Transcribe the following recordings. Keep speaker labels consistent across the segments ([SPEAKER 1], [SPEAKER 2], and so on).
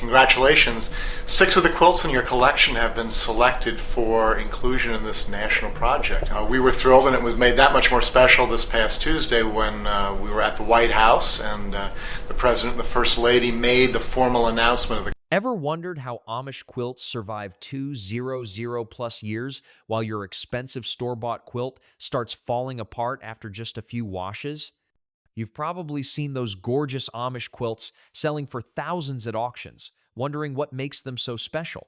[SPEAKER 1] Congratulations. 6 of the quilts in your collection have been selected for inclusion in this national project. We were thrilled, and it was made that much more special this past Tuesday when we were at the White House and the President and the First Lady made the formal announcement of the.
[SPEAKER 2] Ever wondered how Amish quilts survive 200+ years while your expensive store-bought quilt starts falling apart after just a few washes? You've probably seen those gorgeous Amish quilts selling for thousands at auctions, wondering what makes them so special.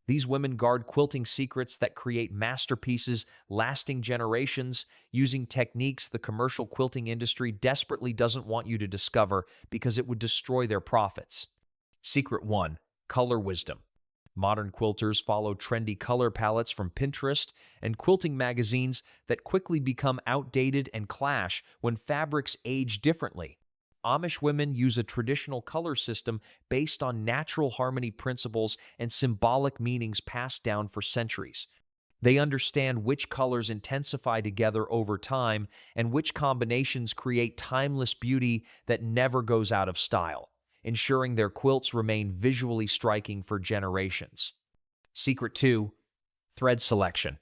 [SPEAKER 2] These women guard quilting secrets that create masterpieces lasting generations using techniques the commercial quilting industry desperately doesn't want you to discover because it would destroy their profits. Secret 1. Color wisdom. Modern quilters follow trendy color palettes from Pinterest and quilting magazines that quickly become outdated and clash when fabrics age differently. Amish women use a traditional color system based on natural harmony principles and symbolic meanings passed down for centuries. They understand which colors intensify together over time and which combinations create timeless beauty that never goes out of style, ensuring their quilts remain visually striking for generations. Secret 2. Thread selection.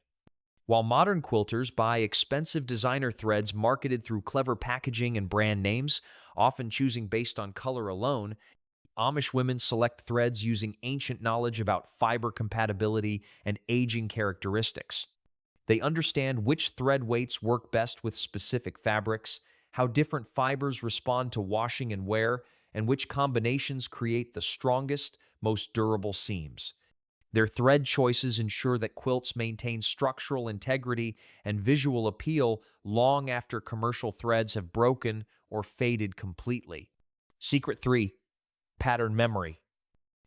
[SPEAKER 2] While modern quilters buy expensive designer threads marketed through clever packaging and brand names, often choosing based on color alone, Amish women select threads using ancient knowledge about fiber compatibility and aging characteristics. They understand which thread weights work best with specific fabrics, how different fibers respond to washing and wear, and which combinations create the strongest, most durable seams. Their thread choices ensure that quilts maintain structural integrity and visual appeal long after commercial threads have broken or faded completely. Secret 3. Pattern memory.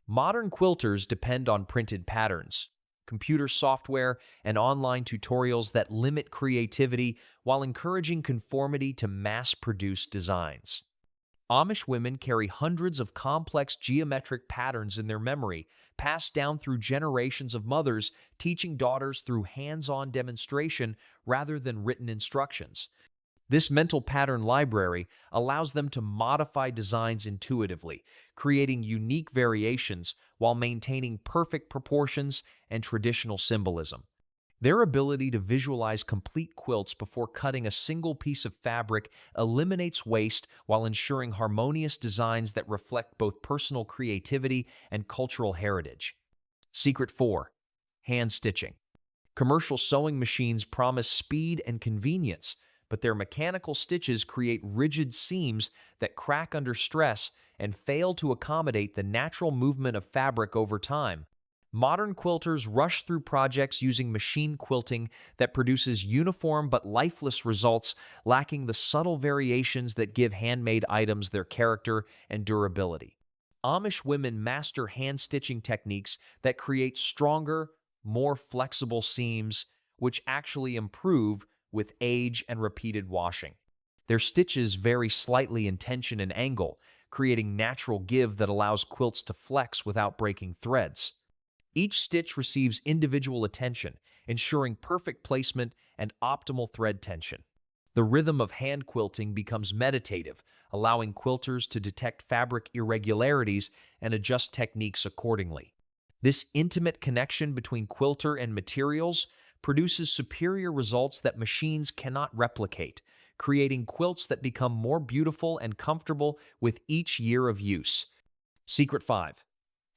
[SPEAKER 2] Modern quilters depend on printed patterns, computer software, and online tutorials that limit creativity while encouraging conformity to mass-produced designs. Amish women carry hundreds of complex geometric patterns in their memory, passed down through generations of mothers, teaching daughters through hands-on demonstration rather than written instructions. This mental pattern library allows them to modify designs intuitively, creating unique variations while maintaining perfect proportions and traditional symbolism. Their ability to visualize complete quilts before cutting a single piece of fabric eliminates waste while ensuring harmonious designs that reflect both personal creativity and cultural heritage. Secret 4. Hand stitching. Commercial sewing machines promise speed and convenience, but their mechanical stitches create rigid seams that crack under stress and fail to accommodate the natural movement of fabric over time. Modern quilters rush through projects using machine quilting that produces uniform but lifeless results, lacking the subtle variations that give handmade items their character and durability. Amish women master hand-stitching techniques that create stronger, more flexible seams, which actually improve with age and repeated washing. Their stitches vary slightly in tension and angle, creating natural give that allows quilts to flex without breaking threads. Each stitch receives individual attention, ensuring perfect placement and optimal thread tension. The rhythm of hand quilting becomes meditative, allowing quilters to detect fabric irregularities and adjust techniques accordingly. This intimate connection between quilter and materials produces superior results that machines cannot replicate, creating quilts that become more beautiful and comfortable with each year of use. Secret 5.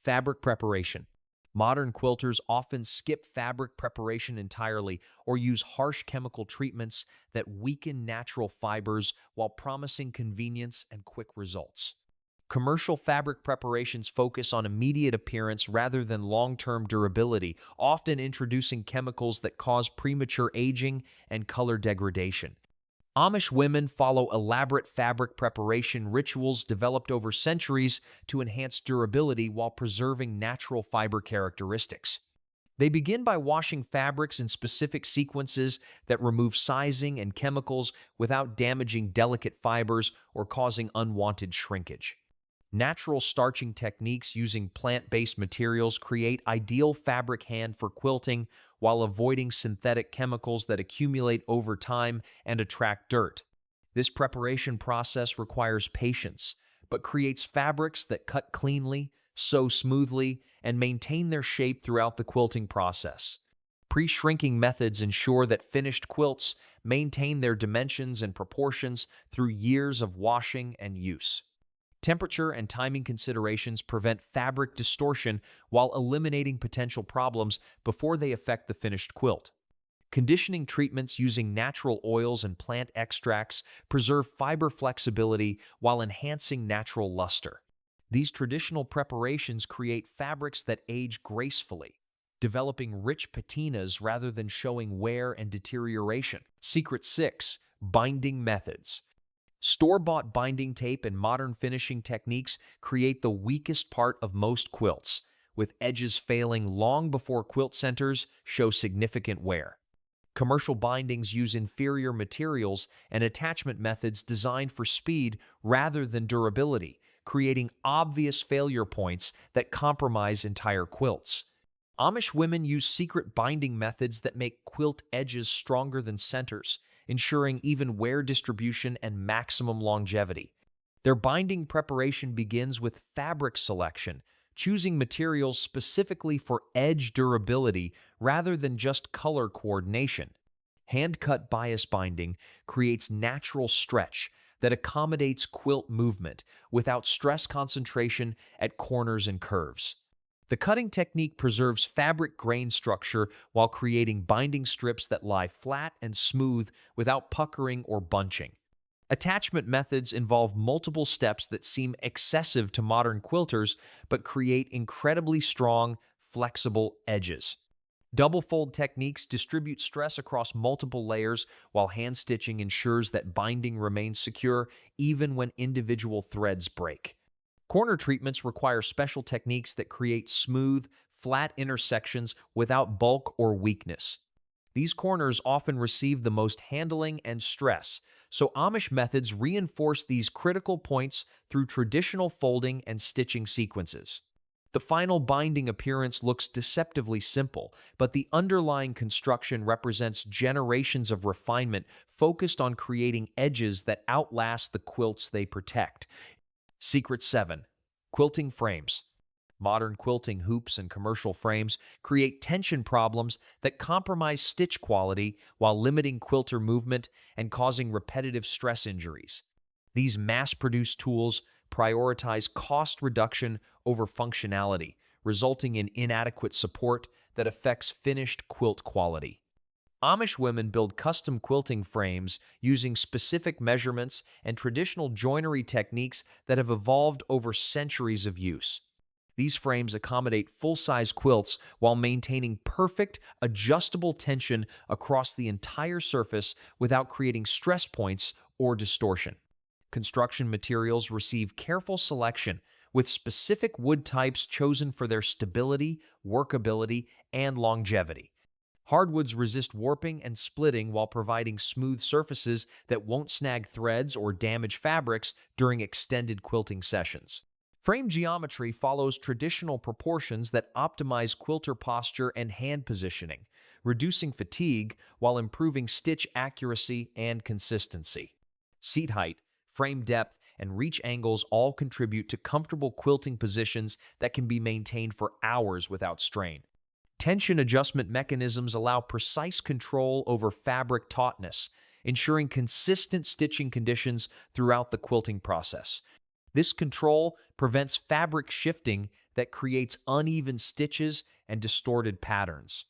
[SPEAKER 2] Fabric preparation. Modern quilters often skip fabric preparation entirely or use harsh chemical treatments that weaken natural fibers while promising convenience and quick results. Commercial fabric preparations focus on immediate appearance rather than long-term durability, often introducing chemicals that cause premature aging and color degradation. Amish women follow elaborate fabric preparation rituals developed over centuries to enhance durability while preserving natural fiber characteristics. They begin by washing fabrics in specific sequences that remove sizing and chemicals without damaging delicate fibers or causing unwanted shrinkage. Natural starching techniques using plant-based materials create ideal fabric hand for quilting while avoiding synthetic chemicals that accumulate over time and attract dirt. This preparation process requires patience, but creates fabrics that cut cleanly, sew smoothly, and maintain their shape throughout the quilting process. Pre-shrinking methods ensure that finished quilts maintain their dimensions and proportions through years of washing and use. Temperature and timing considerations prevent fabric distortion while eliminating potential problems before they affect the finished quilt. Conditioning treatments using natural oils and plant extracts preserve fiber flexibility while enhancing natural luster. These traditional preparations create fabrics that age gracefully, developing rich patinas rather than showing wear and deterioration. Secret 6. Binding methods. Store-bought binding tape and modern finishing techniques create the weakest part of most quilts, with edges failing long before quilt centers show significant wear. Commercial bindings use inferior materials and attachment methods designed for speed rather than durability, creating obvious failure points that compromise entire quilts. Amish women use secret binding methods that make quilt edges stronger than centers, ensuring even wear distribution and maximum longevity. Their binding preparation begins with fabric selection, choosing materials specifically for edge durability rather than just color coordination. Hand-cut bias binding creates natural stretch that accommodates quilt movement without stress concentration at corners and curves. The cutting technique preserves fabric grain structure while creating binding strips that lie flat and smooth without puckering or bunching. Attachment methods involve multiple steps that seem excessive to modern quilters but create incredibly strong, flexible edges. Double fold techniques distribute stress across multiple layers, while hand stitching ensures that binding remains secure even when individual threads break. Corner treatments require special techniques that create smooth, flat intersections without bulk or weakness. These corners often receive the most handling and stress, so Amish methods reinforce these critical points through traditional folding and stitching sequences. The final binding appearance looks deceptively simple, but the underlying construction represents generations of refinement focused on creating edges that outlast the quilts they protect. Secret 7. Quilting frames. Modern quilting hoops and commercial frames create tension problems that compromise stitch quality while limiting quilter movement and causing repetitive stress injuries. These mass-produced tools prioritize cost reduction over functionality, resulting in inadequate support that affects finished quilt quality. Amish women build custom quilting frames using specific measurements and traditional joinery techniques that have evolved over centuries of use. These frames accommodate full-size quilts while maintaining perfect, adjustable tension across the entire surface without creating stress points or distortion. Construction materials receive careful selection, with specific wood types chosen for their stability, workability, and longevity. Hardwoods resist warping and splitting while providing smooth surfaces that won't snag threads or damage fabrics during extended quilting sessions. Frame geometry follows traditional proportions that optimize quilter posture and hand positioning, reducing fatigue while improving stitch accuracy and consistency. Seat height, frame depth, and reach angles all contribute to comfortable quilting positions that can be maintained for hours without strain. Tension adjustment mechanisms allow precise control over fabric tautness, ensuring consistent stitching conditions throughout the quilting process. This control prevents fabric shifting that creates uneven stitches and distorted patterns.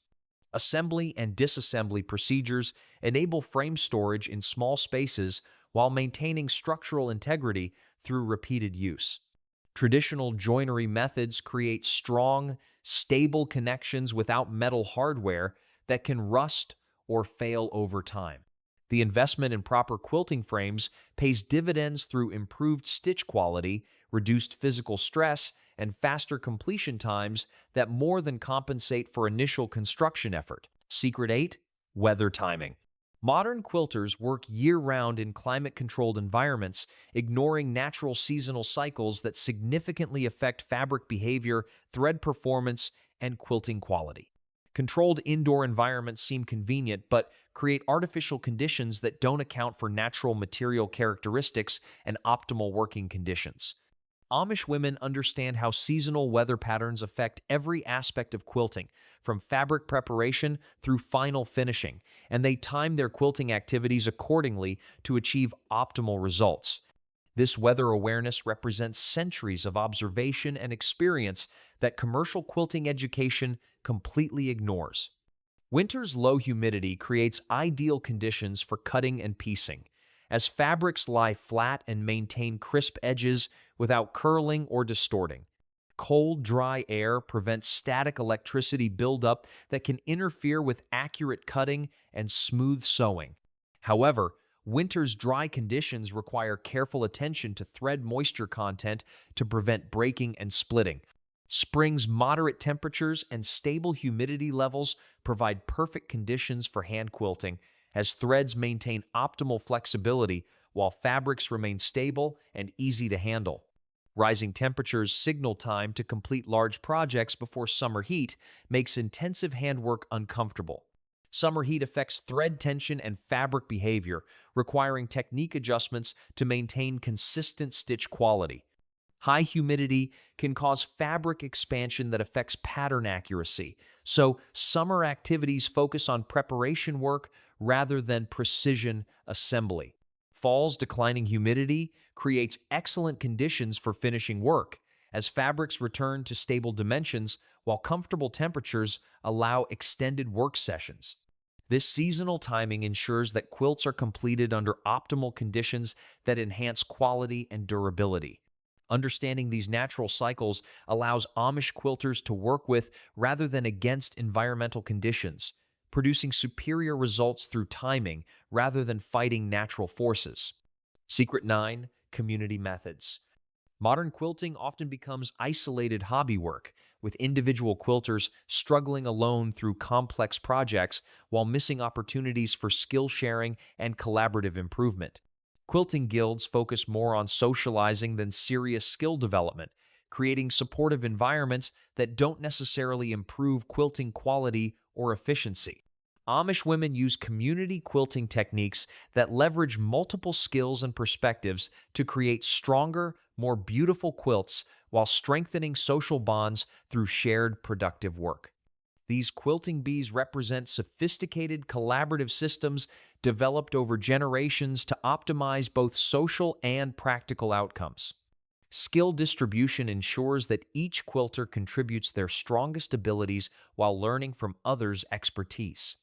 [SPEAKER 2] Assembly and disassembly procedures enable frame storage in small spaces while maintaining structural integrity through repeated use. Traditional joinery methods create strong, stable connections without metal hardware that can rust or fail over time. The investment in proper quilting frames pays dividends through improved stitch quality, reduced physical stress, and faster completion times that more than compensate for initial construction effort. Secret 8. Weather timing. Modern quilters work year-round in climate-controlled environments, ignoring natural seasonal cycles that significantly affect fabric behavior, thread performance, and quilting quality. Controlled indoor environments seem convenient, but create artificial conditions that don't account for natural material characteristics and optimal working conditions. Amish women understand how seasonal weather patterns affect every aspect of quilting, from fabric preparation through final finishing, and they time their quilting activities accordingly to achieve optimal results. This weather awareness represents centuries of observation and experience that commercial quilting education completely ignores. Winter's low humidity creates ideal conditions for cutting and piecing, as fabrics lie flat and maintain crisp edges without curling or distorting. Cold, dry air prevents static electricity buildup that can interfere with accurate cutting and smooth sewing. However, winter's dry conditions require careful attention to thread moisture content to prevent breaking and splitting. Spring's moderate temperatures and stable humidity levels provide perfect conditions for hand quilting, as threads maintain optimal flexibility while fabrics remain stable and easy to handle. Rising temperatures signal time to complete large projects before summer heat makes intensive handwork uncomfortable. Summer heat affects thread tension and fabric behavior, requiring technique adjustments to maintain consistent stitch quality. High humidity can cause fabric expansion that affects pattern accuracy, so summer activities focus on preparation work rather than precision assembly. Fall's declining humidity creates excellent conditions for finishing work, as fabrics return to stable dimensions while comfortable temperatures allow extended work sessions. This seasonal timing ensures that quilts are completed under optimal conditions that enhance quality and durability. Understanding these natural cycles allows Amish quilters to work with rather than against environmental conditions, producing superior results through timing rather than fighting natural forces. Secret 9. Community methods. Modern quilting often becomes isolated hobby work, with individual quilters struggling alone through complex projects while missing opportunities for skill sharing and collaborative improvement. Quilting guilds focus more on socializing than serious skill development, creating supportive environments that don't necessarily improve quilting quality or efficiency. Amish women use community quilting techniques that leverage multiple skills and perspectives to create stronger, more beautiful quilts while strengthening social bonds through shared productive work. These quilting bees represent sophisticated collaborative systems developed over generations to optimize both social and practical outcomes. Skill distribution ensures that each quilter contributes their strongest abilities while learning from others' expertise.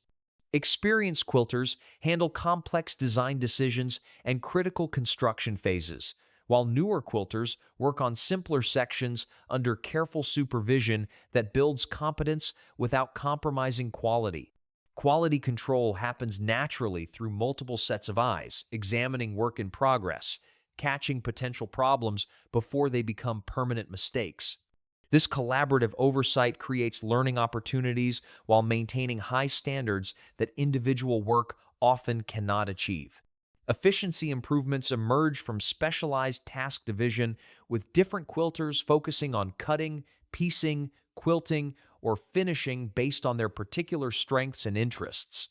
[SPEAKER 2] Experienced quilters handle complex design decisions and critical construction phases, while newer quilters work on simpler sections under careful supervision that builds competence without compromising quality. Quality control happens naturally through multiple sets of eyes, examining work in progress, catching potential problems before they become permanent mistakes. This collaborative oversight creates learning opportunities while maintaining high standards that individual work often cannot achieve. Efficiency improvements emerge from specialized task division, with different quilters focusing on cutting, piecing, quilting, or finishing based on their particular strengths and interests.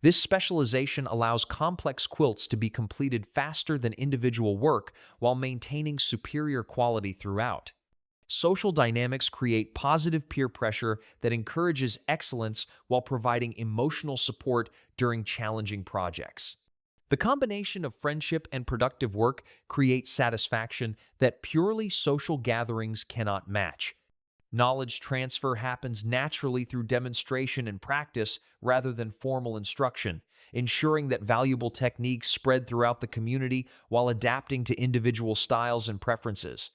[SPEAKER 2] This specialization allows complex quilts to be completed faster than individual work while maintaining superior quality throughout. Social dynamics create positive peer pressure that encourages excellence while providing emotional support during challenging projects. The combination of friendship and productive work creates satisfaction that purely social gatherings cannot match. Knowledge transfer happens naturally through demonstration and practice rather than formal instruction, ensuring that valuable techniques spread throughout the community while adapting to individual styles and preferences.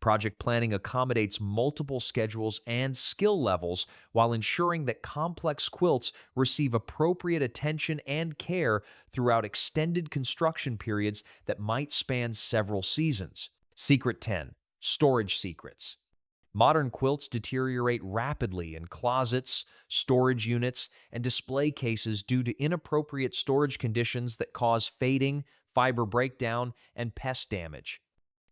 [SPEAKER 2] Project planning accommodates multiple schedules and skill levels while ensuring that complex quilts receive appropriate attention and care throughout extended construction periods that might span several seasons. Secret 10. Storage secrets. Modern quilts deteriorate rapidly in closets, storage units, and display cases due to inappropriate storage conditions that cause fading, fiber breakdown, and pest damage.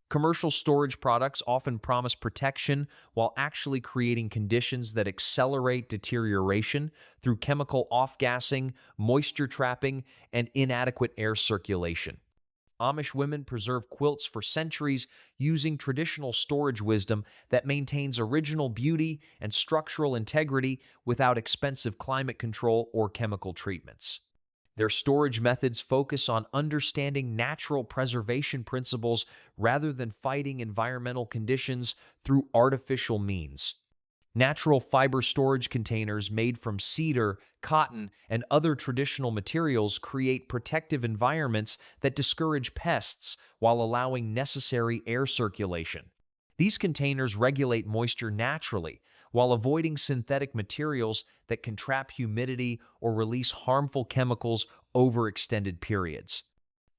[SPEAKER 2] Commercial storage products often promise protection while actually creating conditions that accelerate deterioration through chemical off-gassing, moisture trapping, and inadequate air circulation. Amish women preserve quilts for centuries using traditional storage wisdom that maintains original beauty and structural integrity without expensive climate control or chemical treatments. Their storage methods focus on understanding natural preservation principles rather than fighting environmental conditions through artificial means. Natural fiber storage containers made from cedar, cotton, and other traditional materials create protective environments that discourage pests while allowing necessary air circulation. These containers regulate moisture naturally while avoiding synthetic materials that can trap humidity or release harmful chemicals over extended periods.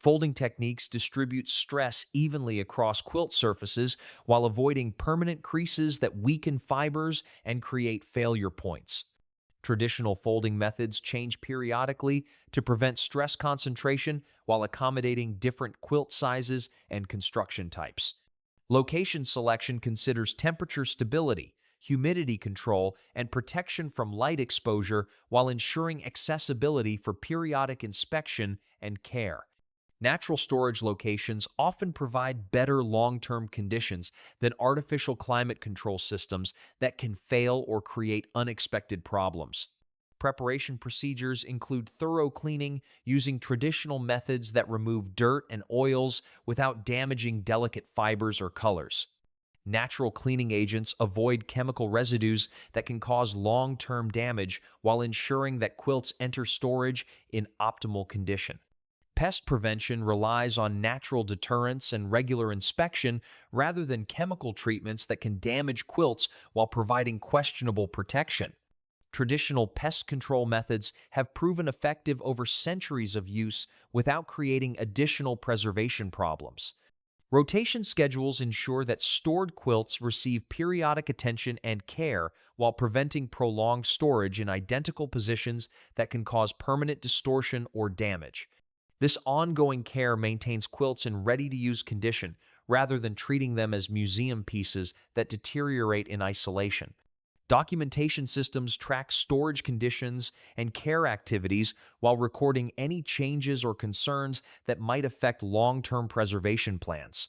[SPEAKER 2] Folding techniques distribute stress evenly across quilt surfaces while avoiding permanent creases that weaken fibers and create failure points. Traditional folding methods change periodically to prevent stress concentration while accommodating different quilt sizes and construction types. Location selection considers temperature stability, humidity control, and protection from light exposure while ensuring accessibility for periodic inspection and care. Natural storage locations often provide better long-term conditions than artificial climate control systems that can fail or create unexpected problems. Preparation procedures include thorough cleaning using traditional methods that remove dirt and oils without damaging delicate fibers or colors. Natural cleaning agents avoid chemical residues that can cause long-term damage while ensuring that quilts enter storage in optimal condition. Pest prevention relies on natural deterrents and regular inspection rather than chemical treatments that can damage quilts while providing questionable protection. Traditional pest control methods have proven effective over centuries of use without creating additional preservation problems. Rotation schedules ensure that stored quilts receive periodic attention and care while preventing prolonged storage in identical positions that can cause permanent distortion or damage. This ongoing care maintains quilts in ready-to-use condition rather than treating them as museum pieces that deteriorate in isolation. Documentation systems track storage conditions and care activities while recording any changes or concerns that might affect long-term preservation plans.